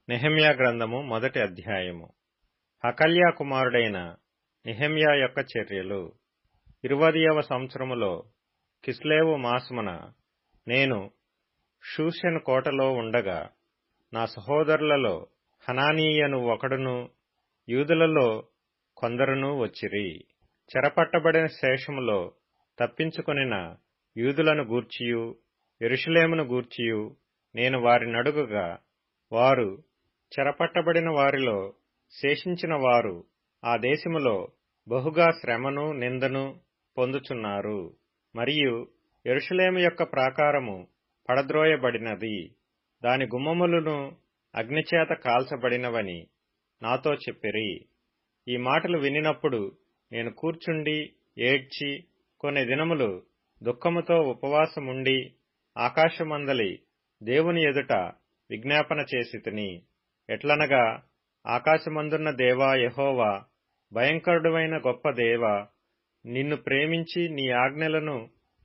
నెహెమ్యా గ్రంథము మొదటి అధ్యాయము. హకల్యా కుమారుడైన నెహెమ్యా యొక్క చర్యలు. 20వ సంవత్సరములో కిస్లేవు మాసమున నేను షూషెను కోటలో ఉండగా నా సహోదరులలో హనానీయను ఒకడును యూదులలో కొందరును వచ్చిరి. చెరపట్టబడిన శేషములో తప్పించుకొనిన యూదులను గూర్చియు యెరూషలేమును గూర్చియు నేను వారినడుగగా, వారు చెరపట్టబడిన వారిలో శేషించిన వారు ఆ దేశములో బహుగా శ్రమను నిందను పొందుచున్నారు. మరియు యెరూషలేము యొక్క ప్రాకారము పడద్రోయబడినది, దాని గుమ్మములను అగ్నిచేత కాల్చబడినవని నాతో చెప్పిరి. ఈ మాటలు వినినప్పుడు నేను కూర్చుండి ఏడ్చి కొన్ని దినములు దుఃఖముతో ఉపవాసముండి ఆకాశమందలి దేవుని ఎదుట విజ్ఞాపన చేసితిని. ఎట్లనగా, ఆకాశమందున్న దేవా యెహోవా, భయంకరుడైన గొప్ప దేవా, నిన్ను ప్రేమించి నీ ఆజ్ఞలను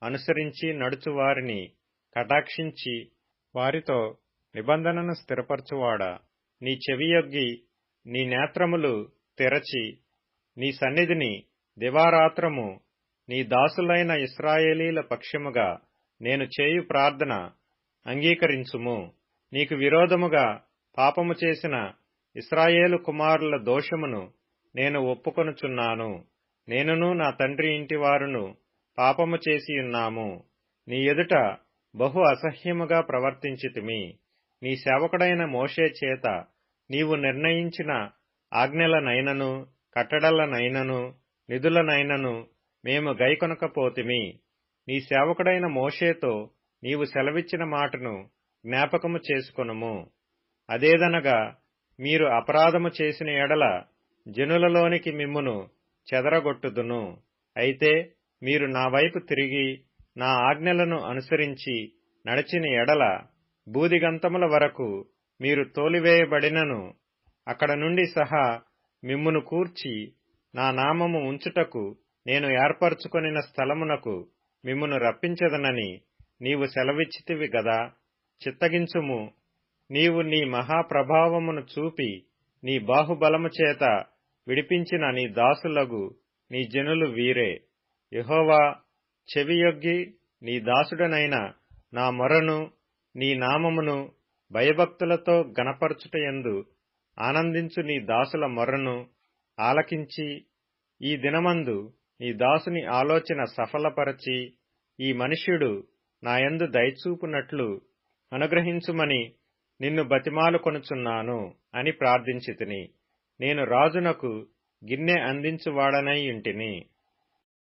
అనుసరించి నడుచువారిని కటాక్షించి వారితో నిబంధనను స్థిరపరచువాడా, నీ చెవియొగ్గి నీ నేత్రములు తెరచి నీ సన్నిధిని దివారాత్రము నీ దాసులైన ఇశ్రాయేలీల పక్షముగా నేను చేయు ప్రార్థన అంగీకరించుము. నీకు విరోధముగా పాపము చేసిన ఇశ్రాయేలు కుమారుల దోషమును నేను ఒప్పుకొనుచున్నాను. నేనును నా తండ్రి ఇంటివారును పాపము చేసియున్నాము. నీ ఎదుట బహు అసహ్యముగా ప్రవర్తించితిమి. నీ సేవకుడైన మోషే చేత నీవు నిర్ణయించిన ఆజ్ఞలనైనను కట్టడలనైనను నిధులనైనను మేము గైకొనకపోతిమి. నీ సేవకుడైన మోషేతో నీవు సెలవిచ్చిన మాటను జ్ఞాపకము చేసుకొనుము. అదేదనగా, మీరు అపరాధము చేసిన ఎడల జనులలోనికి మిమ్మును చెదరగొట్టుదును. అయితే మీరు నా వైపు తిరిగి నా ఆజ్ఞలను అనుసరించి నడిచిన ఎడల బూదిగంతముల వరకు మీరు తోలివేయబడినను అక్కడ నుండి సహా మిమ్మును కూర్చి నా నామము ఉంచుటకు నేను ఏర్పరచుకొనిన స్థలమునకు మిమ్మును రప్పించదనని నీవు సెలవిచ్చితివి గదా. చిత్తగించుము. నీవు నీ మహాప్రభావమును చూపి నీ బాహుబలము చేత విడిపించిన నీ దాసులగు నీ జనులు వీరే. యెహోవా, చెవియొగ్గి నీ దాసుడనైన నా మొరను నీ నామమును భయభక్తులతో గణపరచుటయందు ఆనందించు నీ దాసుల మొరను ఆలకించి ఈ దినమందు నీ దాసుని ఆలోచన సఫలపరచి ఈ మనుష్యుడు నాయందు దయచూపునట్లు అనుగ్రహించుమని నిన్ను బతిమాలుకొనుచున్నాను అని ప్రార్థించితిని. నేను రాజునకు గిన్నె అందించువాడనై యుంటిని.